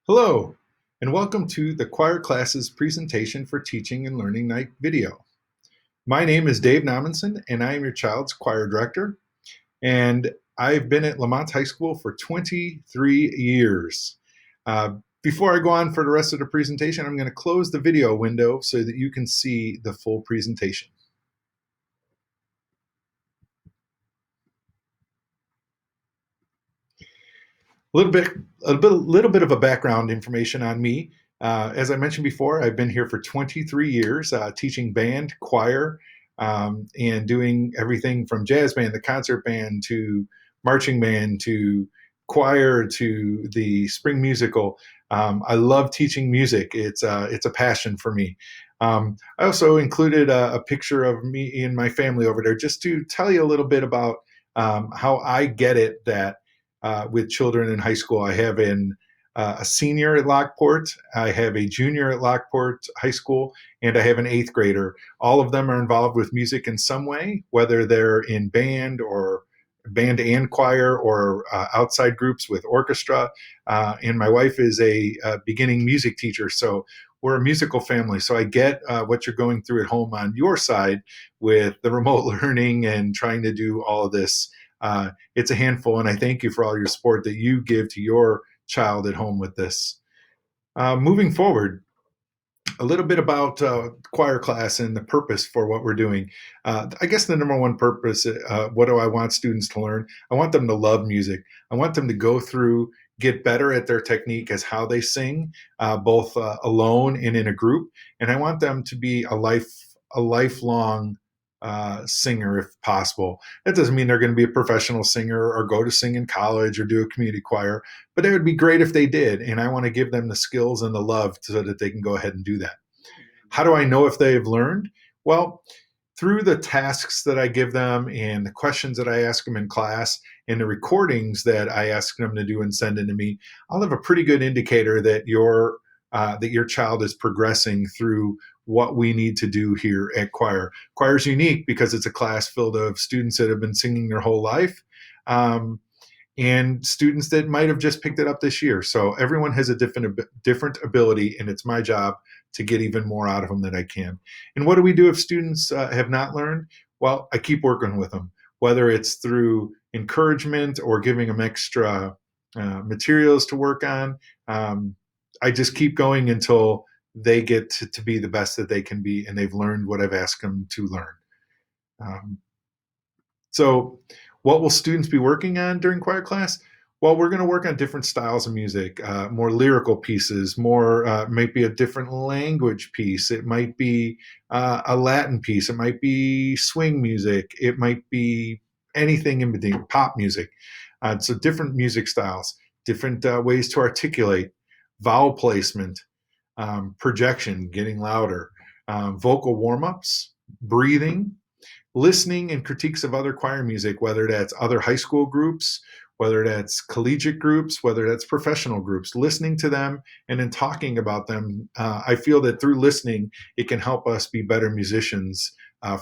Hello, and welcome to the Choir Classes presentation for Teaching and Learning Night video. My name is Dave Nominson, and I am your child's choir director. And I've been at Lamont High School for 23 years. Before I go on for the rest of the presentation, I'm going to close the video window so that you can see the full presentation. Little bit of a background information on me. As I mentioned before, I've been here for 23 years, teaching band, choir, and doing everything from jazz band to concert band to marching band to choir to the spring musical. I love teaching music. It's a passion for me. I also included a picture of me and my family over there just to tell you a little bit about how I get it that with children in high school. I have a senior at Lockport, I have a junior at Lockport High School, and I have an eighth grader. All of them are involved with music in some way, whether they're in band or band and choir or outside groups with orchestra. And my wife is a beginning music teacher, so we're a musical family. So I get what you're going through at home on your side with the remote learning and trying to do all of this. It's a handful, and I thank you for all your support that you give to your child at home with this. Moving forward, a little bit about choir class and the purpose for what we're doing. I guess the number one purpose, what do I want students to learn? I want them to love music. I want them to go through, get better at their technique as how they sing, both alone and in a group. And I want them to be a lifelong singer if possible. That doesn't mean they're going to be a professional singer or go to sing in college or do a community choir, but it would be great if they did. And I want to give them the skills and the love so that they can go ahead and do that. How do I know if they've learned? Well, through the tasks that I give them and the questions that I ask them in class and the recordings that I ask them to do and send in to me, I'll have a pretty good indicator that your child is progressing through what we need to do here at choir. Choir is unique because it's a class filled of students that have been singing their whole life. And students that might have just picked it up this year. So everyone has a different ability, and it's my job to get even more out of them than I can. And what do we do if students have not learned? Well, I keep working with them, whether it's through encouragement or giving them extra materials to work on. I just keep going until they get to be the best that they can be and they've learned what I've asked them to learn. So what will students be working on during choir class? Well, we're going to work on different styles of music, more lyrical pieces, more might be a different language piece. It might be a Latin piece. It might be swing music. It might be anything in between, pop music. So different music styles, different ways to articulate, vowel placement, projection, getting louder, vocal warm-ups, breathing, listening and critiques of other choir music, whether that's other high school groups, whether that's collegiate groups, whether that's professional groups, listening to them and then talking about them. I feel that through listening, it can help us be better musicians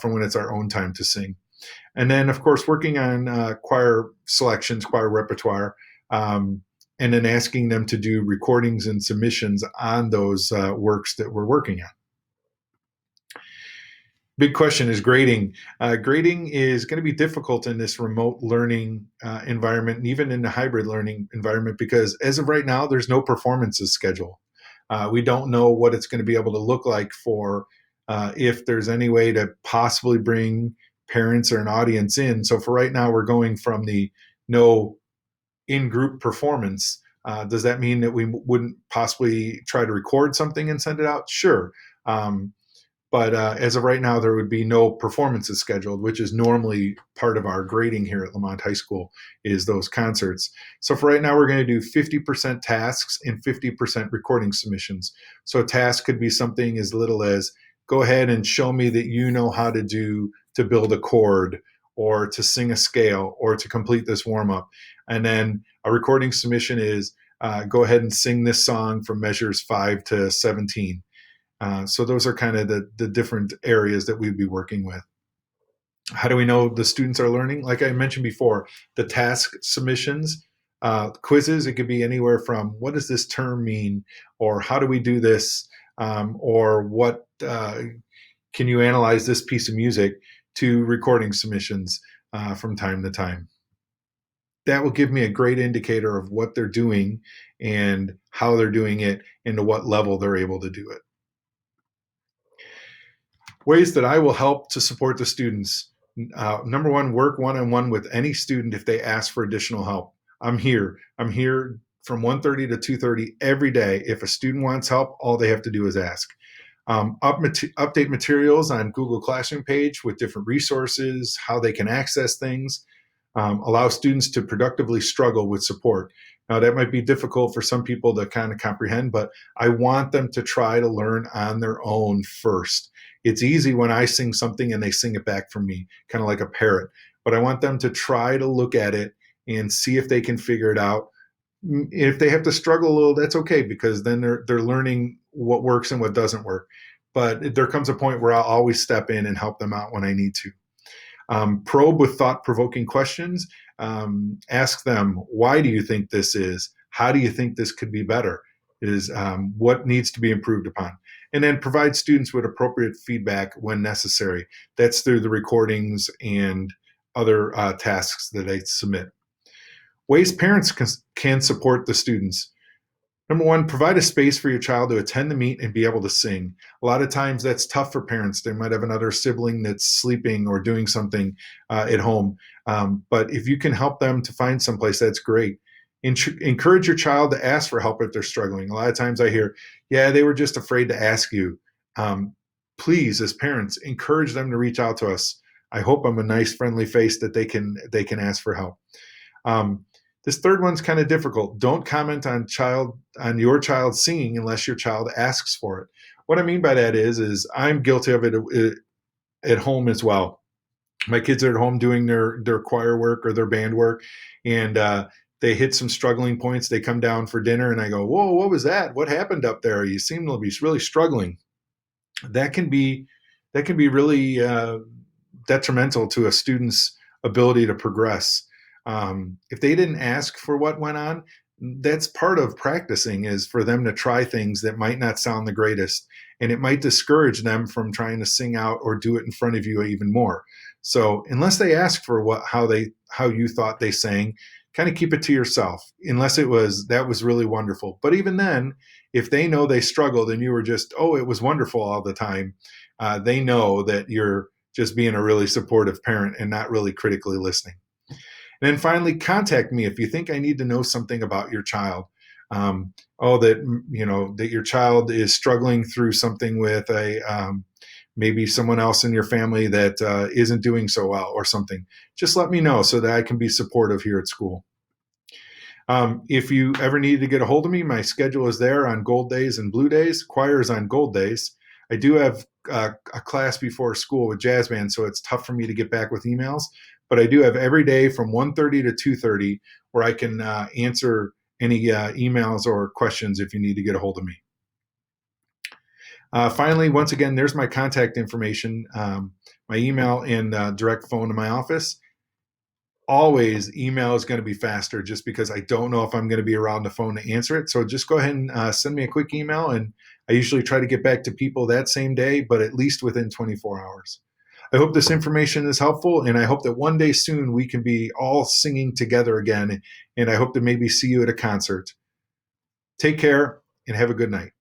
for when it's our own time to sing. And then, of course, working on choir selections, choir repertoire, and then asking them to do recordings and submissions on those works that we're working on. Big question is grading. Grading is going to be difficult in this remote learning environment and even in the hybrid learning environment because as of right now, there's no performances schedule. We don't know what it's going to be able to look like for if there's any way to possibly bring parents or an audience in. So for right now, we're going from the no in-group performance. Does that mean that we wouldn't possibly try to record something and send it out? Sure. But as of right now, there would be no performances scheduled, which is normally part of our grading here at Lamont High School is those concerts. So for right now, we're going to do 50% tasks and 50% recording submissions. So a task could be something as little as go ahead and show me that you know how to build a chord or to sing a scale or to complete this warm-up. And then a recording submission is go ahead and sing this song from measures 5 to 17. So those are kind of the different areas that we'd be working with. How do we know the students are learning? Like I mentioned before, the task submissions Quizzes, it could be anywhere from what does this term mean, or how do we do this, or what can you analyze this piece of music, to recording submissions from time to time. That will give me a great indicator of what they're doing and how they're doing it and to what level they're able to do it. Ways that I will help to support the students. Number one, work one-on-one with any student if they ask for additional help. I'm here. I'm here from 1:30 to 2:30 every day. If a student wants help, all they have to do is ask. Update materials on Google Classroom page with different resources, how they can access things. Allow students to productively struggle with support. Now, that might be difficult for some people to kind of comprehend, but I want them to try to learn on their own first. It's easy when I sing something and they sing it back from me, kind of like a parrot, but I want them to try to look at it and see if they can figure it out. If they have to struggle a little, that's okay, because then they're learning what works and what doesn't work. But there comes a point where I'll always step in and help them out when I need to. Probe with thought-provoking questions. Ask them, why do you think this is? How do you think this could be better? Is what needs to be improved upon? And then provide students with appropriate feedback when necessary. That's through the recordings and other tasks that I submit. Ways parents can support the students. Number one, provide a space for your child to attend the meet and be able to sing. A lot of times that's tough for parents. They might have another sibling that's sleeping or doing something at home. But if you can help them to find someplace, that's great. Encourage your child to ask for help if they're struggling. A lot of times I hear, yeah, they were just afraid to ask you. Please, as parents, encourage them to reach out to us. I hope I'm a nice, friendly face that they can ask for help. This third one's kind of difficult. Don't comment on your child singing unless your child asks for it. What I mean by that is I'm guilty of it at home as well. My kids are at home doing their choir work or their band work, and they hit some struggling points. They come down for dinner, and I go, "Whoa, what was that? What happened up there? You seem to be really struggling." That can be really detrimental to a student's ability to progress. If they didn't ask for what went on, that's part of practicing, is for them to try things that might not sound the greatest, and it might discourage them from trying to sing out or do it in front of you even more. So unless they ask for how you thought they sang, kind of keep it to yourself, unless that was really wonderful. But even then, if they know they struggled and you were just, oh, it was wonderful all the time, they know that you're just being a really supportive parent and not really critically listening. And then finally, contact me if you think I need to know something about your child. That your child is struggling through something with maybe someone else in your family that isn't doing so well or something. Just let me know so that I can be supportive here at school. If you ever need to get a hold of me, my schedule is there on gold days and blue days. Choir is on gold days. I do have a class before school with jazz band, so it's tough for me to get back with emails. But I do have every day from 1:30 to 2:30 where I can answer any emails or questions if you need to get a hold of me. Finally, once again, there's my contact information, my email and direct phone to my office. Always, email is going to be faster just because I don't know if I'm going to be around the phone to answer it. So just go ahead and send me a quick email, and I usually try to get back to people that same day, but at least within 24 hours. I hope this information is helpful, and I hope that one day soon we can be all singing together again, and I hope to maybe see you at a concert. Take care and have a good night.